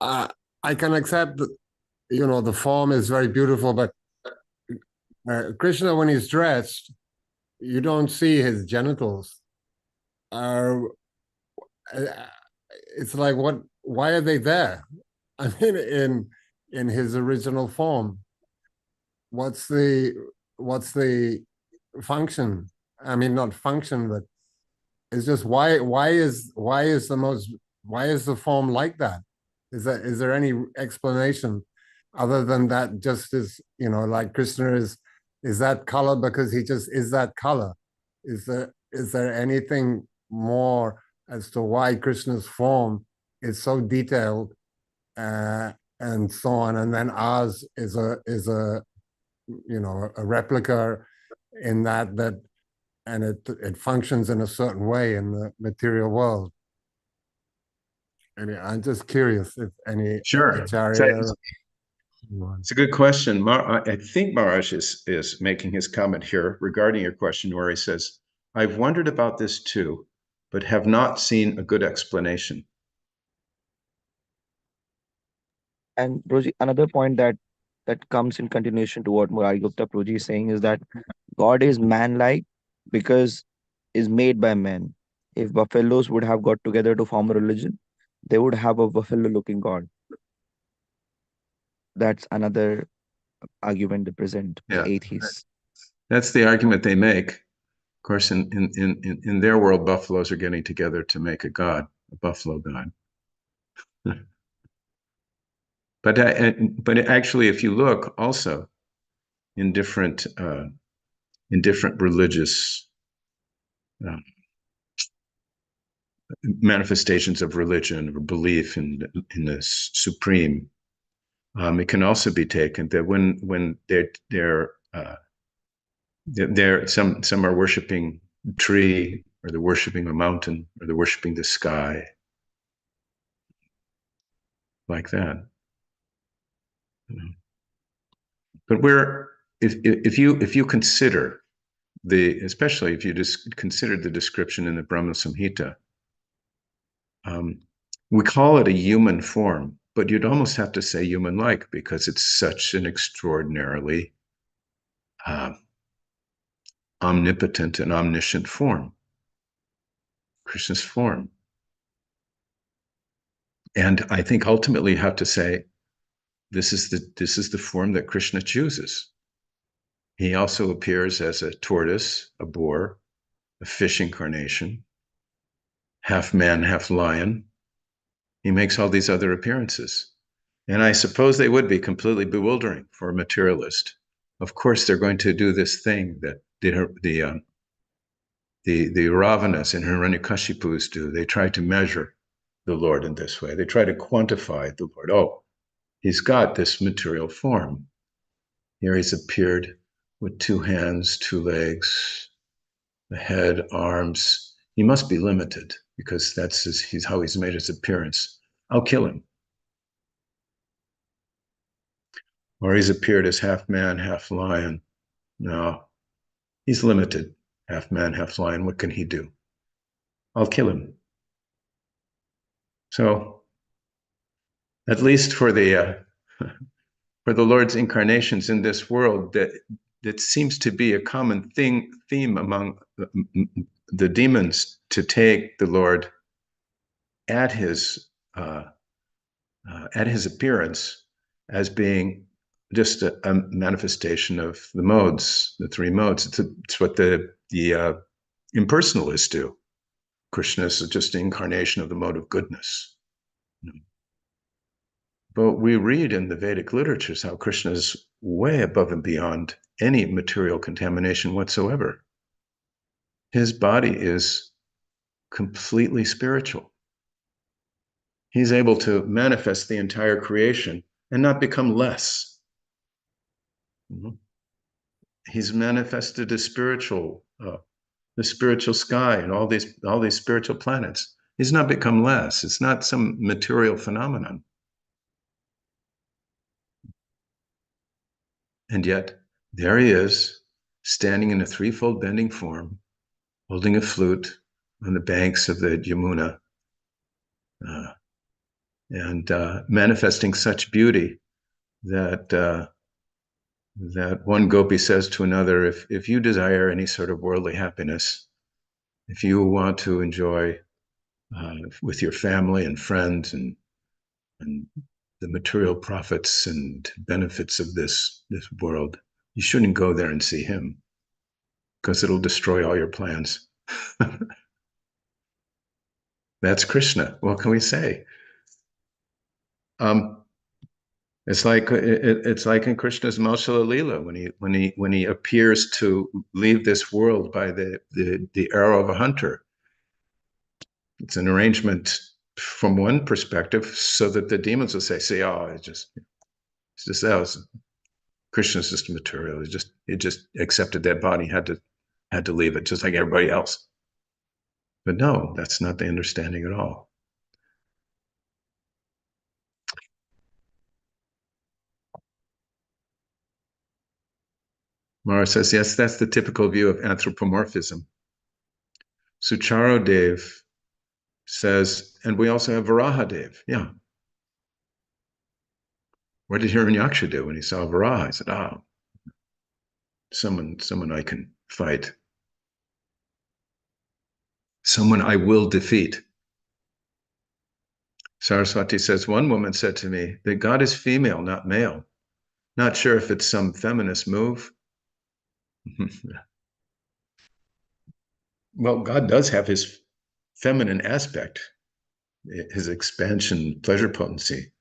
I can accept that, the form is very beautiful, but Krishna, when he's dressed, you don't see his genitals. It's like, why are they there? I mean, in his original form, what's the function? I mean, not function, but it's just why is the form like that? Is there any explanation other than that? Just as like Krishna is that color because he just is that color? Is there anything more as to why Krishna's form is so detailed and so on, and then ours is a replica in that and it functions in a certain way in the material world. And I'm just curious if any Sure. acharya. It's a good question. I think Maharaj is making his comment here regarding your question where he says, I've wondered about this too, but have not seen a good explanation. And Roji, another point that comes in continuation to what Murari Gupta Prabhuji is saying is that God is man-like because is made by men. If buffaloes would have got together to form a religion, they would have a buffalo-looking God. That's another argument they present, the Yeah, atheists. that's the argument they make. Of course, in their world, buffaloes are getting together to make a god, a buffalo god. But actually, if you look also in different religious manifestations of religion or belief in the supreme, it can also be taken that when some are worshiping a tree, or they're worshiping a mountain, or they're worshiping the sky, like that. But if you consider especially if you just consider the description in the Brahma Samhita, we call it a human form, but you'd almost have to say human-like because it's such an extraordinarily omnipotent and omniscient form, Krishna's form. And I think ultimately you have to say, this is the form that Krishna chooses. He also appears as a tortoise, a boar, a fish incarnation, half man, half lion. He makes all these other appearances. And I suppose they would be completely bewildering for a materialist. Of course, they're going to do this thing that the Ravanas and Hiranyakashipus do. They try to measure the Lord in this way. They try to quantify the Lord. Oh, he's got this material form. Here he's appeared with 2 hands, 2 legs, a head, arms. He must be limited because that's how he's made his appearance. I'll kill him. Or he's appeared as half man, half lion. No, he's limited. Half man, half lion. What can he do? I'll kill him. So, at least for the Lord's incarnations in this world, that seems to be a common theme among the demons, to take the Lord at his appearance as being just a manifestation of the modes, the 3 modes. It's what the impersonalists do. Krishna is just an incarnation of the mode of goodness. But we read in the Vedic literatures how Krishna is way above and beyond any material contamination whatsoever. His body is completely spiritual. He's able to manifest the entire creation and not become less. He's manifested the spiritual sky and all these spiritual planets. He's not become less. It's not some material phenomenon. And yet, there he is, standing in a 3-fold bending form, holding a flute on the banks of the Yamuna, and manifesting such beauty that one gopi says to another, if you desire any sort of worldly happiness, if you want to enjoy with your family and friends and the material profits and benefits of this world, you shouldn't go there and see him, because it'll destroy all your plans. That's Krishna. What can we say? It's like in Krishna's Mausala Leela, when he appears to leave this world by the arrow of a hunter. It's an arrangement from one perspective, so that the demons will say, oh, it's just that was Krishna's just material. It just accepted that body, had to leave it, just like everybody else. But no, that's not the understanding at all. Mara says, yes, that's the typical view of anthropomorphism. Sucharodev says, and we also have Varahadev. Yeah. What did Hiranyaksha do when he saw Varaha? He said, oh, someone I can fight. Someone I will defeat. Saraswati says, one woman said to me that God is female, not male. Not sure if it's some feminist move. Well, God does have his feminine aspect, his expansion, pleasure potency,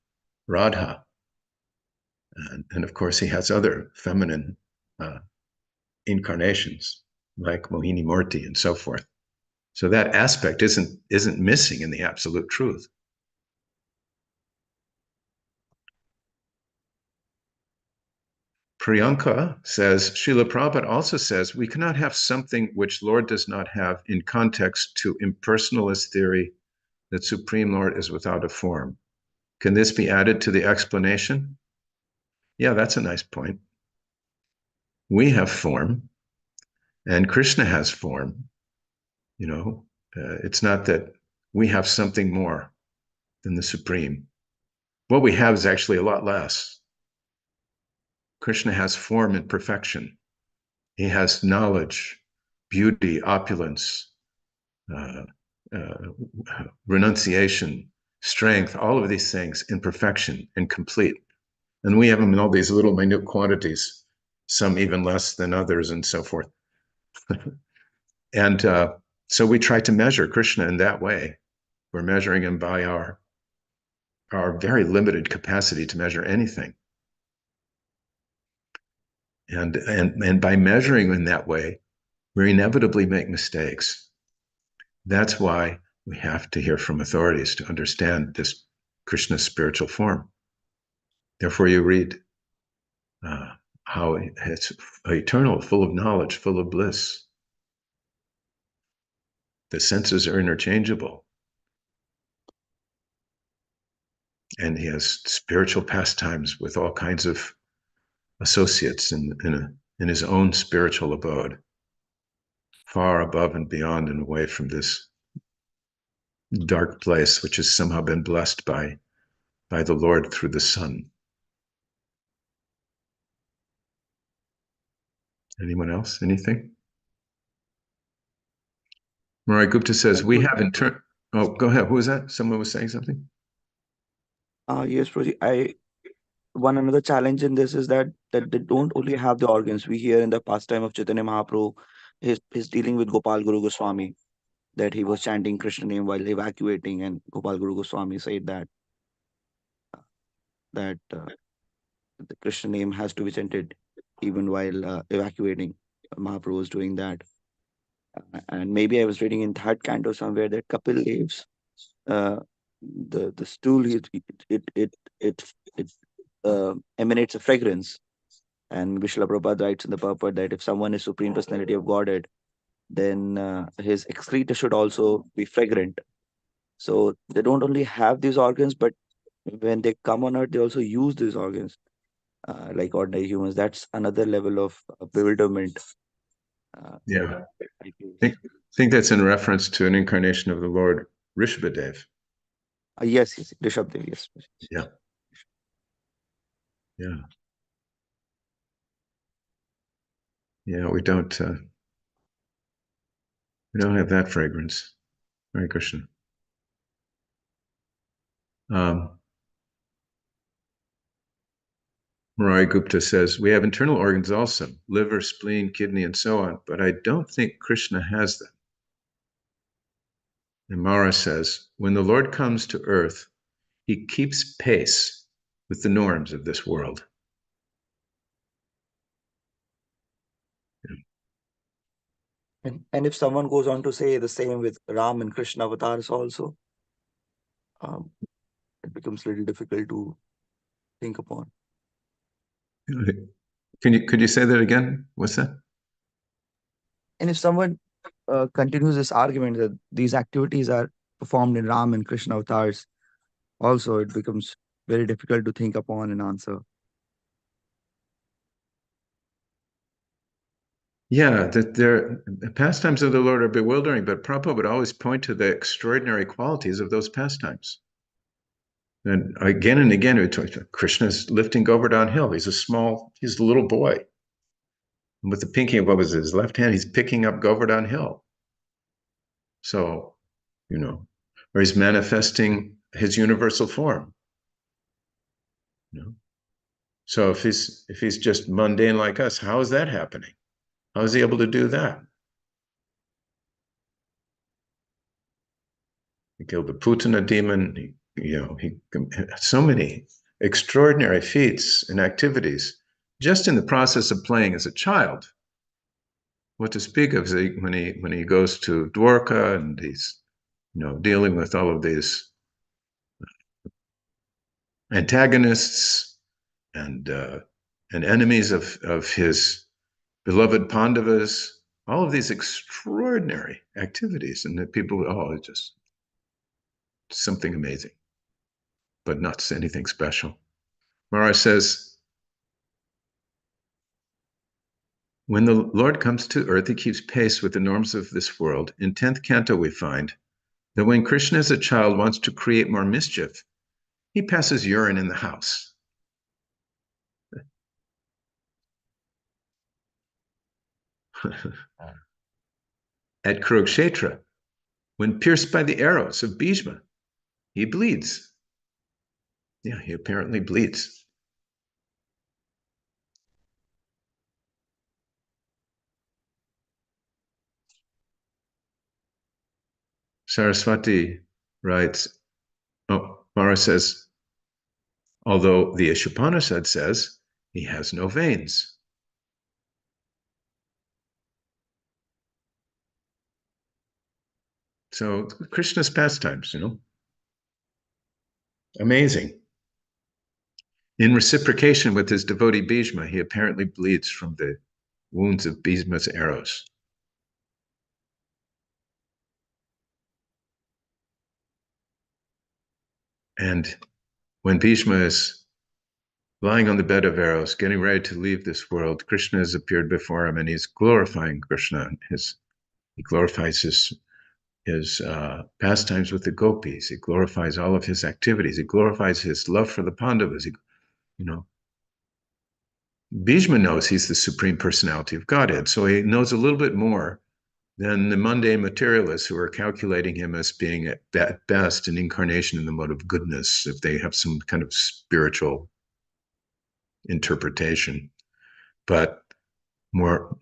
Radha. And of course, he has other feminine incarnations like Mohini Murti and so forth. So that aspect isn't missing in the absolute truth. Priyanka says, Srila Prabhupada also says, we cannot have something which Lord does not have in context to impersonalist theory that Supreme Lord is without a form. Can this be added to the explanation? Yeah, that's a nice point. We have form, and Krishna has form. You know, it's not that we have something more than the Supreme. What we have is actually a lot less. Krishna has form and perfection. He has knowledge, beauty, opulence, renunciation, strength, all of these things in perfection and complete. And we have them in all these little minute quantities, some even less than others and so forth. And so we try to measure Krishna in that way. We're measuring him by our very limited capacity to measure anything. And by measuring in that way, we inevitably make mistakes. That's why we have to hear from authorities to understand this Krishna's spiritual form. Therefore, you read how it's eternal, full of knowledge, full of bliss. The senses are interchangeable. And he has spiritual pastimes with all kinds of associates in his own spiritual abode, far above and beyond and away from this dark place, which has somehow been blessed by the Lord through the sun. Anyone else? Anything? Marai Gupta says, we have in turn. Oh, go ahead. Who was that? Someone was saying something? Yes, Prabhuji. One another challenge in this is that they don't only have the organs. We hear in the pastime of Chaitanya Mahaprabhu, his dealing with Gopal Guru Goswami, that he was chanting Krishna name while evacuating, and Gopal Guru Goswami said that the Krishna name has to be chanted even while evacuating. Mahaprabhu was doing that. And maybe I was reading in third canto somewhere that Kapil Dev's the stool it emanates a fragrance. And Vishla Prabhupada writes in the purport that if someone is Supreme Personality of Godhead, then his excreta should also be fragrant. So they don't only have these organs, but when they come on earth, they also use these organs like ordinary humans. That's another level of bewilderment. Yeah. I think that's in reference to an incarnation of the Lord Rishabhadev. Yes, Rishabdev, yes. Yeah. Yeah. Yeah, we don't have that fragrance. Hare Krishna. Murari Gupta says, we have internal organs also, liver, spleen, kidney, and so on, but I don't think Krishna has them. And Mara says, when the Lord comes to earth, he keeps pace with the norms of this world. And if someone goes on to say the same with Ram and Krishna avatars also, it becomes a little difficult to think upon. Could you say that again? What's that? And if someone continues this argument that these activities are performed in Ram and Krishna avatars, also it becomes very difficult to think upon and answer. Yeah, that the pastimes of the Lord are bewildering, but Prabhupada would always point to the extraordinary qualities of those pastimes. And again, Krishna's lifting Govardhan Hill. He's a little boy. And with the pinky, what was his left hand? He's picking up Govardhan Hill. So, or he's manifesting his universal form. So if he's just mundane like us, how is that happening? How is he able to do that? He killed the Putana demon. He so many extraordinary feats and activities just in the process of playing as a child. What to speak of when he goes to Dwarka and he's dealing with all of these antagonists and enemies of his beloved Pandavas, all of these extraordinary activities, and that people, it's just something amazing, but not anything special. Maharaj says, when the Lord comes to earth, he keeps pace with the norms of this world. In 10th canto, we find that when Krishna as a child wants to create more mischief, he passes urine in the house. At Kurukshetra, when pierced by the arrows of Bhishma, he bleeds. Yeah, he apparently bleeds. Saraswati writes, Mara says, although the Ishopanishad says he has no veins. So Krishna's pastimes, amazing. In reciprocation with his devotee Bhishma, he apparently bleeds from the wounds of Bhishma's arrows. And when Bhishma is lying on the bed of arrows, getting ready to leave this world, Krishna has appeared before him and he's glorifying Krishna. He glorifies his pastimes with the gopis. He glorifies all of his activities. He glorifies his love for the Pandavas. Bhishma knows he's the supreme personality of Godhead, so he knows a little bit more than the mundane materialists who are calculating him as being at best an incarnation in the mode of goodness, if they have some kind of spiritual interpretation. But more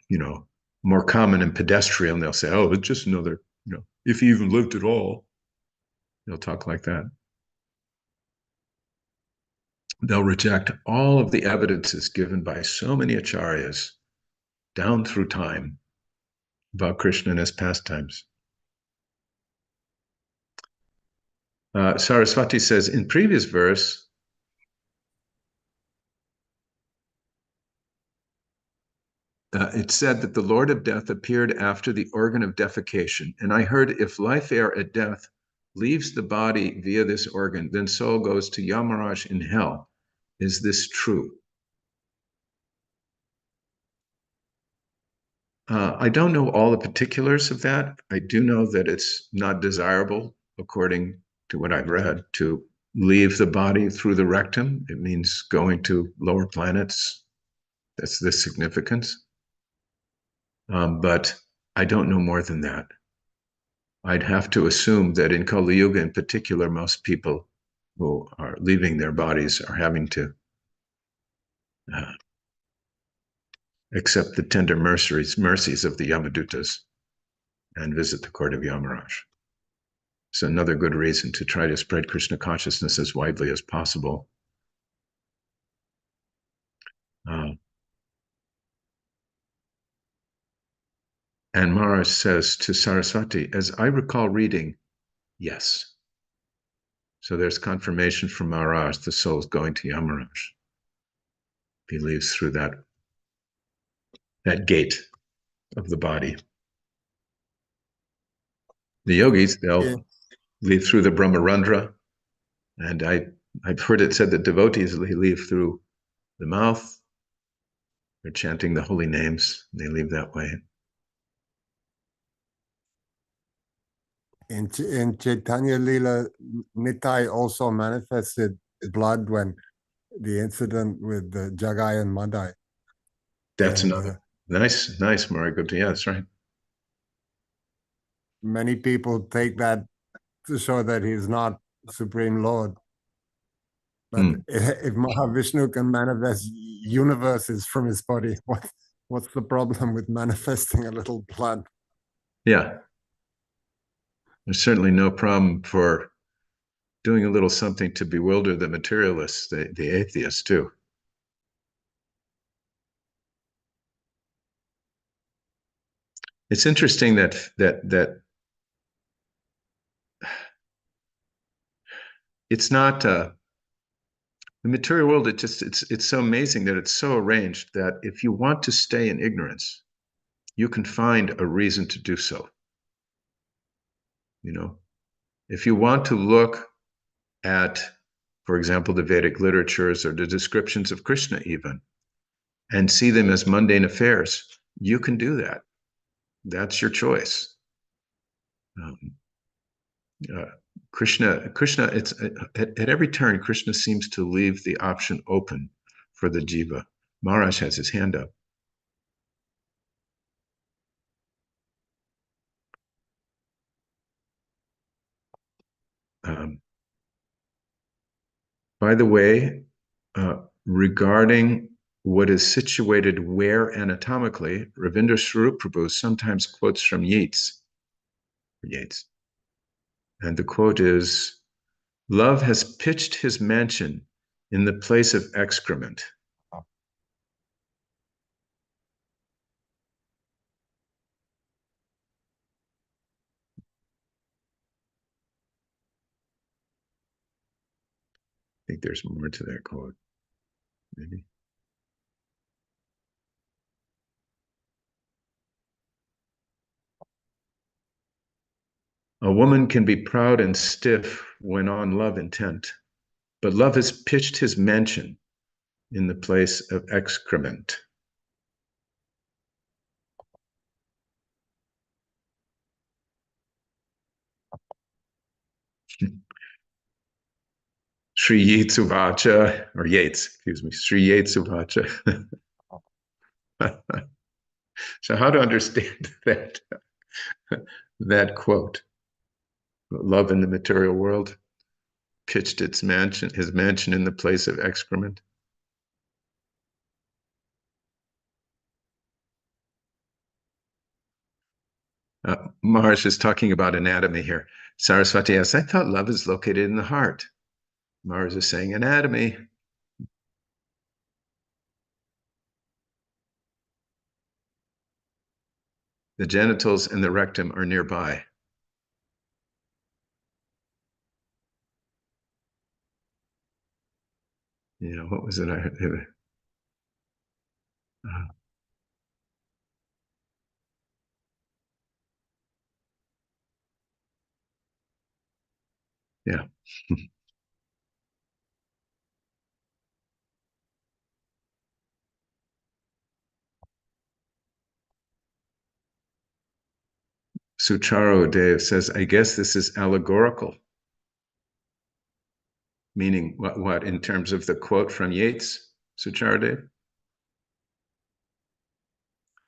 common and pedestrian, they'll say, oh, it's just another, if he even lived at all, they'll talk like that. They'll reject all of the evidences given by so many acharyas down through time about Krishna and his pastimes. Saraswati says, in previous verse, it said that the Lord of Death appeared after the organ of defecation. And I heard if life air at death leaves the body via this organ, then soul goes to Yamaraj in hell. Is this true? I don't know all the particulars of that. I do know that it's not desirable, according to what I've read, to leave the body through the rectum. It means going to lower planets. That's the significance. But I don't know more than that. I'd have to assume that in Kali Yuga in particular, most people who are leaving their bodies are having to accept the tender mercies of the Yamadutas and visit the court of Yamaraj. It's another good reason to try to spread Krishna consciousness as widely as possible. And Maharaj says to Saraswati, as I recall reading, yes. So there's confirmation from Maharaj, the soul is going to Yamaraj. He leaves through that gate of the body. The yogis, they'll leave through the Brahmarandra. And I've heard it said that devotees leave through the mouth, They're chanting the holy names. They leave that way. In Chaitanya Lila, Nitai also manifested blood when the incident with the Jagai and Madai. That's And, another nice, Maragupta. Yeah, that's right. many people take that to show that he's not Supreme Lord. But if Mahavishnu can manifest universes from his body, what's the problem with manifesting a little blood? Yeah. There's certainly no problem for doing a little something to bewilder the materialists, the atheists too. It's interesting that it's not the material world. It's so amazing that it's so arranged that if you want to stay in ignorance, you can find a reason to do so. You know, if you want to look at, for example, the Vedic literatures or the descriptions of Krishna even, and see them as mundane affairs, you can do that. That's your choice. Krishna, it's at every turn, Krishna seems to leave the option open for the jiva. Maharaj has his hand up. By the way, regarding what is situated where anatomically, Ravindra Swarup Prabhu sometimes quotes from Yeats. And the quote is, "Love has pitched his mansion in the place of excrement." I think there's more to that quote, maybe. A woman can be proud and stiff when on love intent, but love has pitched his mansion in the place of excrement. Sri Yetsuvacha, or Yeats, excuse me, Sri Yetsuvacha. So how to understand that quote? Love in the material world pitched his mansion in the place of excrement. Maharaj is talking about anatomy here. Saraswati asks, I thought love is located in the heart. Maharaj is saying anatomy. The genitals and the rectum are nearby. You know, what was it? Yeah. Sucharo Dev says, I guess this is allegorical. Meaning what in terms of the quote from Yeats, Sucharo Dev?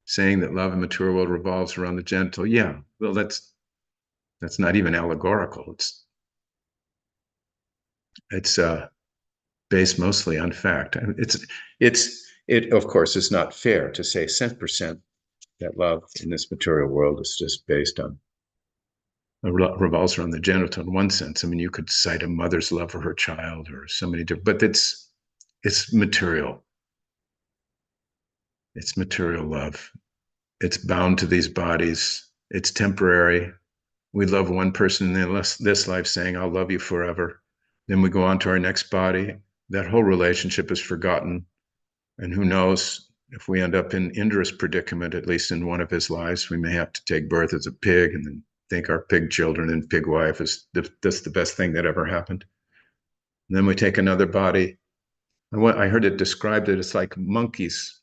Saying that love and material world revolves around the genital. Yeah, well, that's not even allegorical. It's based mostly on fact. It of course is not fair to say 100% that love in this material world is just based on revolves around the genital in one sense. I mean, you could cite a mother's love for her child or so many different, but it's material. It's material love. It's bound to these bodies. It's temporary. We love one person in this life saying, I'll love you forever. Then we go on to our next body. That whole relationship is forgotten. And who knows, if we end up in Indra's predicament, at least in one of his lives, we may have to take birth as a pig and then think our pig children and pig wife is that's the best thing that ever happened. And then we take another body. I heard it described that it's like monkeys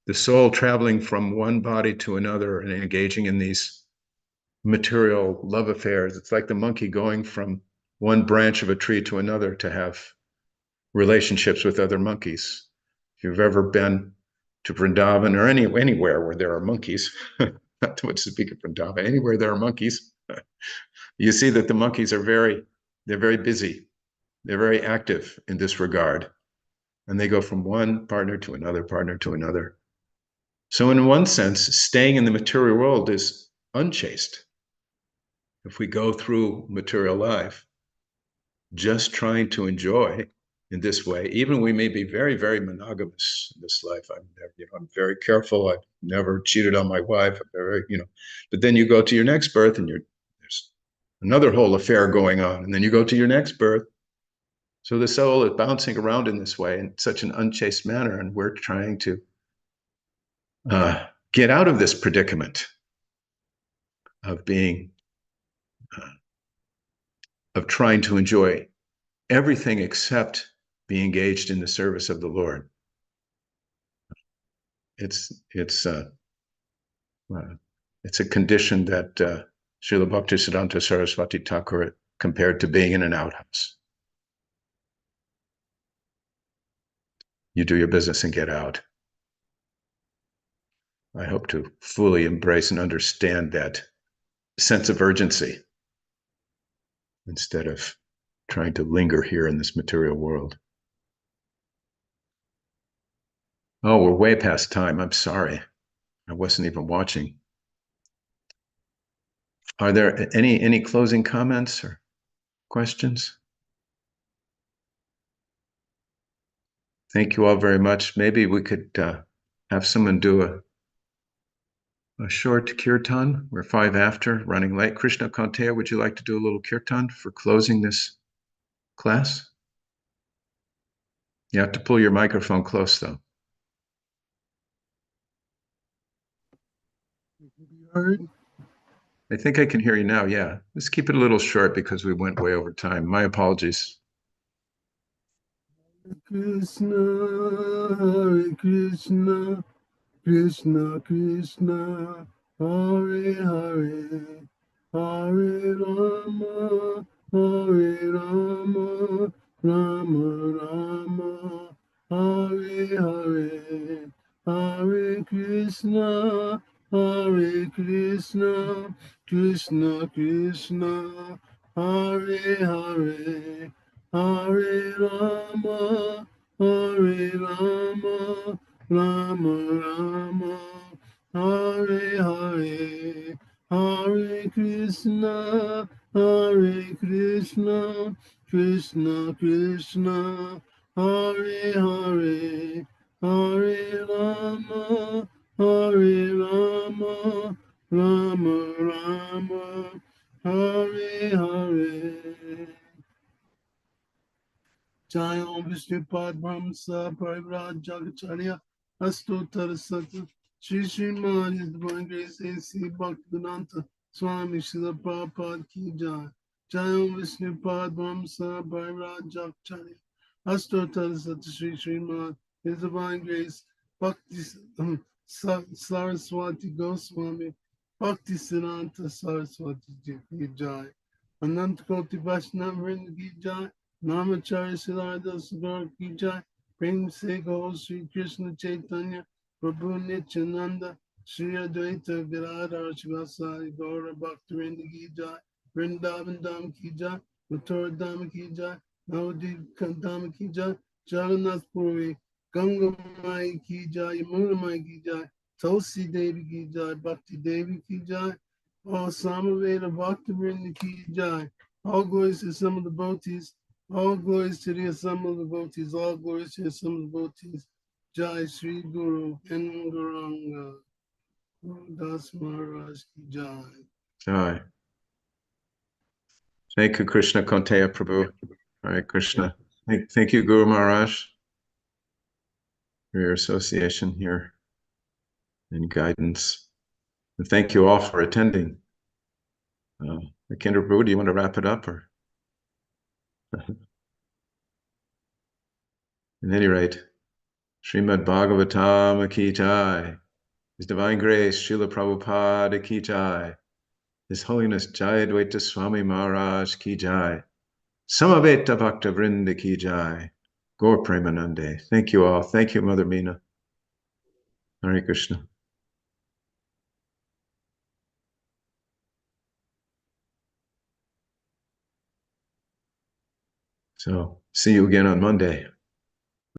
the soul traveling from one body to another and engaging in these material love affairs. It's like the monkey going from one branch of a tree to another to have relationships with other monkeys. If you've ever been to Vrindavan or anywhere where there are monkeys, not too much to speak of Vrindavan, anywhere there are monkeys, you see that the monkeys are they're very busy. They're very active in this regard. And they go from one partner to another partner to another. So in one sense, staying in the material world is unchaste. If we go through material life, just trying to enjoy in this way, even we may be very, very monogamous in this life. I'm very careful. I've never cheated on my wife. But then you go to your next birth and there's another whole affair going on. And then you go to your next birth. So the soul is bouncing around in this way in such an unchaste manner. And we're trying to get out of this predicament of of trying to enjoy everything except be engaged in the service of the Lord. It's a condition that Srila Bhaktisiddhanta Saraswati Thakur compared to being in an outhouse. You do your business and get out. I hope to fully embrace and understand that sense of urgency instead of trying to linger here in this material world. Oh, we're way past time. I'm sorry. I wasn't even watching. Are there any closing comments or questions? Thank you all very much. Maybe we could have someone do a short kirtan. We're 5 after, running late. Krishna Kanteya, would you like to do a little kirtan for closing this class? You have to pull your microphone close, though. Heard? I think I can hear you now, yeah. Let's keep it a little short because we went way over time. My apologies. Krishna, Hare Krishna, Krishna Krishna, Hare Hare, Hare Rama, Hare Rama, Rama Rama, Hare Hare, Hare Krishna, Hare Krishna, Krishna Krishna, Hare Hare, Hare Rama, Hare Rama, Rama Rama, Hare Hare, Hare Krishna, Hare Krishna, Krishna Krishna, Hare Hare, Hare Rama, Hare Rama, Rama Rama, Hare Hare. Jai Om Vishnu Pad Brahma Sa Parivraj Jagacharya Astottara Sata Shri Srimad His Divine Grace A.C. Bhaktivedanta Swami Srila Prabhupada Ki Jai. Jai Om Vishnu Pad Brahma Sa Parivraj Jagacharya Astottara Sata Shri Srimad His Divine Grace Bhakti Saraswati Goswami Bhakti Siddhanta Saraswati Ki Jai. Anant Koti Vaishnava Vrinda Ki Jai. Namacharya Siddhartha Sudhar Ki Jai, Prem Se Go Sri Krishna Chaitanya, Prabhu Nityananda, Sri Advaita Viradhar Shivasari Gaura Bhaktivinoda Ki Jai, Vrindavan Dham Ki Jai, Mathura Dham Ki Jai, Navadvip Dham Ki Jai, Jagannath Puri, Ganga Mai Ki Jai, Yamuna Mai Ki Jai, Tulsi Devi Ki Jai, Bhakti Devi Ki Jai, all Samaveda Bhaktivinoda Ki Jai, all glories to some of the devotees. All glories to the assembled devotees, all glories to the assembled devotees. Jai Sri Guru and Gauranga. Das Maharaj Ki Jai. Jai. Thank you, Krishna Kanteya Prabhu. Hare Krishna. Thank you, Guru Maharaj, for your association here and guidance. And thank you all for attending. Kendra Prabhu, do you want to wrap it up? Or? At any rate, Srimad Bhagavatam ki jai. His Divine Grace, Srila Prabhupada ki jai. His Holiness Jayadvaita Swami Maharaj ki jai. Samaveta Bhakta Vrinda ki jai. Gaur Premanande. Thank you all. Thank you, Mother Meena. Hare Krishna. So, see you again on Monday.